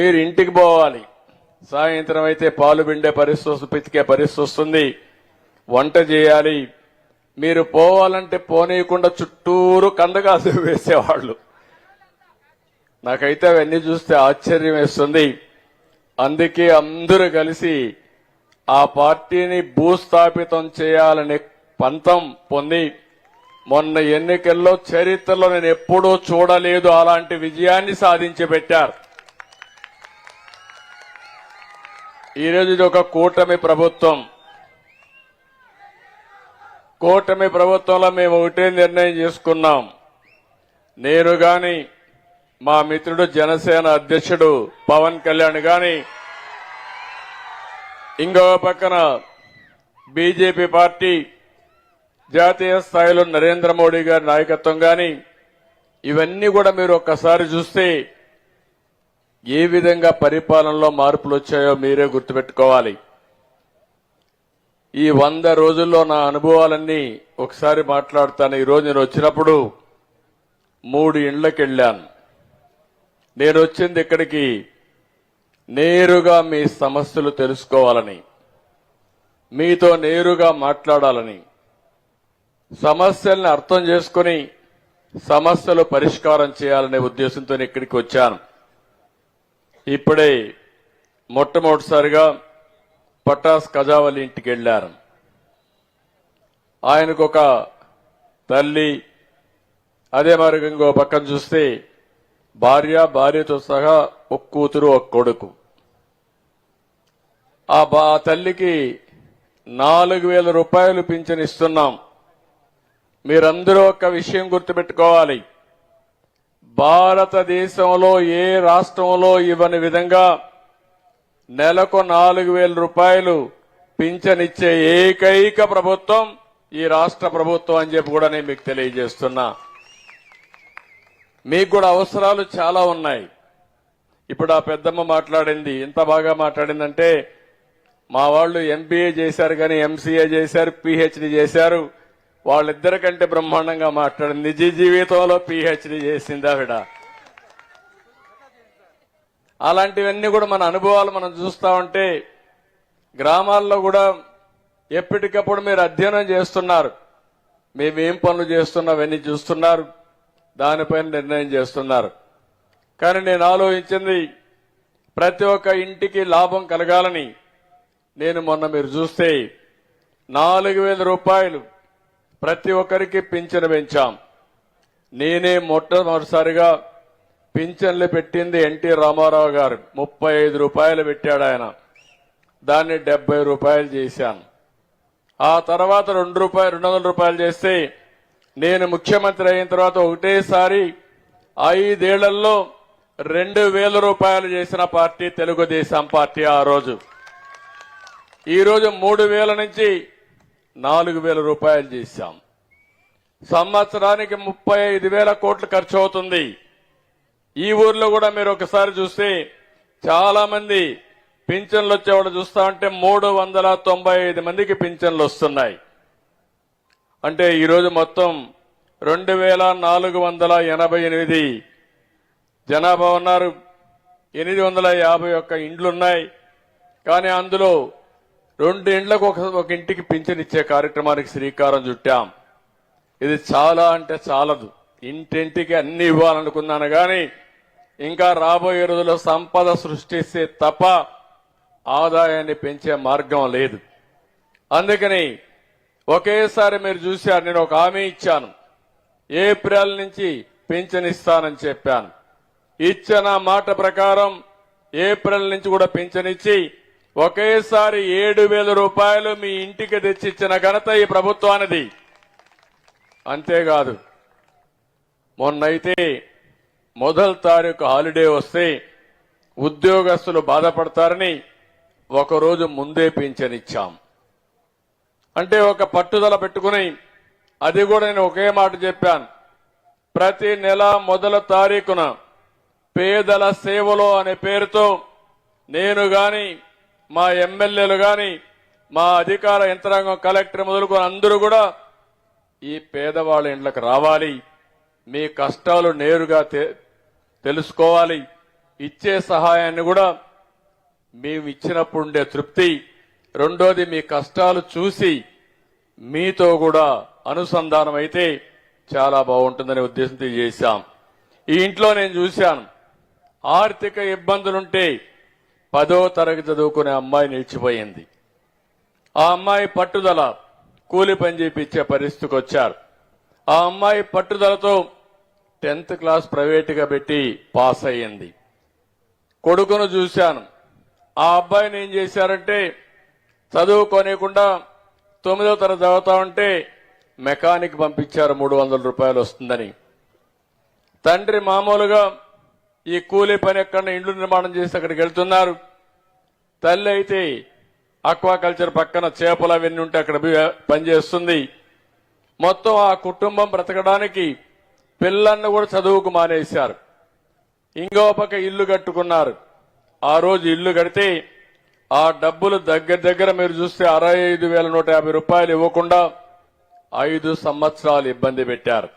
మీరు ఇంటికి పోవాలి, సాయంత్రం అయితే పాలు పిండే పరిస్థితి, పితికే పరిస్థితి వస్తుంది, వంట చేయాలి. మీరు పోవాలంటే పోనీయకుండా చుట్టూరు కందకాసు వేసేవాళ్ళు. నాకైతే అవన్నీ చూస్తే ఆశ్చర్యం వేస్తుంది. అందుకే అందరూ కలిసి ఆ పార్టీని భూస్థాపితం చేయాలనే పంతం పొంది మొన్న ఎన్నికల్లో చరిత్రలో నేను ఎప్పుడూ చూడలేదు అలాంటి విజయాన్ని సాధించి పెట్టారు. ఈరోజు ఇది ఒక కూటమి ప్రభుత్వం. కూటమి ప్రభుత్వంలో మేము ఒకటే నిర్ణయం చేసుకున్నాం. నేను గాని, మా మిత్రుడు జనసేన అధ్యక్షుడు పవన్ కళ్యాణ్ గాని, ఇంకో పక్కన బీజేపీ పార్టీ జాతీయ స్థాయిలో నరేంద్ర మోడీ గారి నాయకత్వం గాని, ఇవన్నీ కూడా మీరు ఒక్కసారి చూస్తే ఏ విధంగా పరిపాలనలో మార్పులు వచ్చాయో మీరే గుర్తుపెట్టుకోవాలి. ఈ 100 రోజుల్లో నా అనుభవాలన్నీ ఒకసారి మాట్లాడతాను. ఈరోజు నేను వచ్చినప్పుడు 3 ఇండ్లకు వెళ్ళాను. నేను వచ్చింది ఇక్కడికి నేరుగా మీ సమస్యలు తెలుసుకోవాలని, మీతో నేరుగా మాట్లాడాలని, సమస్యల్ని అర్థం చేసుకుని సమస్యలు పరిష్కారం చేయాలనే ఉద్దేశంతో ఇక్కడికి వచ్చాను. ఇప్పుడే మొట్టమొదటిసారిగా పటాస్ కజావలి ఇంటికి వెళ్లారు. ఆయనకు ఒక తల్లి, అదే మరి ఇంకో పక్కన చూస్తే భార్యతో సహా ఒక కూతురు, ఒక కొడుకు. ఆ తల్లికి 4,000 రూపాయలు పింఛన్ ఇస్తున్నాం. మీరందరూ ఒక విషయం గుర్తుపెట్టుకోవాలి. భారతదేశంలో ఏ రాష్ట్రంలో ఇవ్వని విధంగా నెలకు 4,000 రూపాయలు పింఛనిచ్చే ఏకైక ప్రభుత్వం ఈ రాష్ట్ర ప్రభుత్వం అని చెప్పి కూడా నేను మీకు తెలియజేస్తున్నా. మీకు కూడా అవసరాలు చాలా ఉన్నాయి. ఇప్పుడు ఆ పెద్దమ్మ మాట్లాడింది, ఎంత బాగా మాట్లాడిందంటే, మా వాళ్ళు ఎంబీఏ చేశారు కానీ ఎంసీఏ చేశారు, పీహెచ్డీ చేశారు. వాళ్ళిద్దరికంటే బ్రహ్మాండంగా మాట్లాడింది. నిజ జీవితంలో పీహెచ్డీ చేసింది ఆవిడ. అలాంటివన్నీ కూడా మన అనుభవాలు మనం చూస్తా ఉంటే, గ్రామాల్లో కూడా ఎప్పటికప్పుడు మీరు అధ్యయనం చేస్తున్నారు. మేమేం పనులు చేస్తున్నామన్నీ చూస్తున్నారు, దానిపైన నిర్ణయం చేస్తున్నారు. కానీ నేను ఆలోచించింది, ప్రతి ఒక్క ఇంటికి లాభం కలగాలని. నేను మొన్న మీరు చూస్తే 4,000 రూపాయలు ప్రతి ఒక్కరికి పింఛను పెంచాం. నేనే మొట్టమొదటిసారిగా పింఛన్లు పెట్టింది ఎన్టీ రామారావు గారు. 35 రూపాయలు పెట్టాడు ఆయన. దాన్ని 70 రూపాయలు చేశాను. ఆ తర్వాత 200 రూపాయలు చేస్తే, నేను ముఖ్యమంత్రి అయిన తర్వాత ఒకటేసారి 5 ఏళ్లలో 2,000 రూపాయలు చేసిన పార్టీ తెలుగుదేశం పార్టీ. ఆ రోజు ఈరోజు 3,000 నుంచి 4,000 రూపాయలు చేశాం. సంవత్సరానికి 35,000 కోట్లు ఖర్చు అవుతుంది. ఈ ఊర్లో కూడా మీరు ఒకసారి చూస్తే చాలా మంది పింఛన్లు వచ్చేవాళ్ళు చూస్తా ఉంటే 395 మందికి పింఛన్లు వస్తున్నాయి. అంటే ఈరోజు మొత్తం 2,488 జనాభా ఉన్నారు. 851 ఇండ్లున్నాయి. కానీ అందులో 2 ఇండ్లకు ఒక ఇంటికి పింఛన్ ఇచ్చే కార్యక్రమానికి శ్రీకారం చుట్టాం. ఇది చాలా అంటే చాలదు. ఇంటింటికి అన్ని ఇవ్వాలనుకున్నాను కానీ ఇంకా రాబోయే రోజుల్లో సంపద సృష్టిస్తే తప్ప ఆదాయాన్ని పెంచే మార్గం లేదు. అందుకని ఒకేసారి మీరు చూశారు, నేను ఒక హామీ ఇచ్చాను. ఏప్రిల్ నుంచి పింఛన్ ఇస్తానని చెప్పాను. ఇచ్చిన మాట ప్రకారం ఏప్రిల్ నుంచి కూడా పింఛన్ ఇచ్చి ఒకేసారి 7,000 రూపాయలు మీ ఇంటికి తెచ్చిచ్చిన ఘనత ఈ ప్రభుత్వానిది. అంతేకాదు, మొన్నైతే మొదటి తారీఖు హాలిడే వస్తే ఉద్యోగస్తులు బాధపడతారని ఒకరోజు ముందే పింఛన్ ఇచ్చాం. అంటే ఒక పట్టుదల పెట్టుకుని, అది కూడా నేను ఒకే మాట చెప్పాను, ప్రతి నెల మొదటి తారీఖున పేదల సేవలో అనే పేరుతో నేను గాని, మా ఎమ్మెల్యేలు గాని, మా అధికార యంత్రాంగం, కలెక్టర్ మొదలుకొని అందరూ కూడా ఈ పేదవాళ్ళ ఇండ్లకు రావాలి, మీ కష్టాలు నేరుగా తెలుసుకోవాలి, ఇచ్చే సహాయాన్ని కూడా మేము ఇచ్చినప్పుడు ఉండే తృప్తి, రెండోది మీ కష్టాలు చూసి మీతో కూడా అనుసంధానం అయితే చాలా బాగుంటుందనే ఉద్దేశంతో చేశాం. ఈ ఇంట్లో నేను చూశాను, ఆర్థిక ఇబ్బందులుంటే 10వ తరగతి చదువుకునే అమ్మాయి నిలిచిపోయింది. ఆ అమ్మాయి పట్టుదల కూలి పని చేపించే పరిస్థితికి వచ్చారు. ఆ అమ్మాయి పట్టుదలతో 10th క్లాస్ ప్రైవేటుగా పెట్టి పాస్ అయ్యింది. కొడుకును చూశాను, ఆ అబ్బాయిని ఏం చేశారంటే చదువుకోనికుండా 9వ తరగతి చదువుతా ఉంటే మెకానిక్ పంపించారు, 300 రూపాయలు వస్తుందని. తండ్రి మామూలుగా ఈ కూలీ పని ఎక్కడ ఇండ్లు నిర్మాణం చేసి అక్కడికి వెళ్తున్నారు. తల్లి అయితే అక్వాకల్చర్ పక్కన చేపలు అవన్నీ ఉంటే అక్కడ పనిచేస్తుంది. మొత్తం ఆ కుటుంబం బ్రతకడానికి పిల్లలను కూడా చదువుకు మానేశారు. ఇంకో పక్క ఇల్లు కట్టుకున్నారు. ఆ రోజు ఇల్లు కడితే ఆ డబ్బులు దగ్గర మీరు చూస్తే 65,150 రూపాయలు ఇవ్వకుండా 5 సంవత్సరాలు ఇబ్బంది పెట్టారు.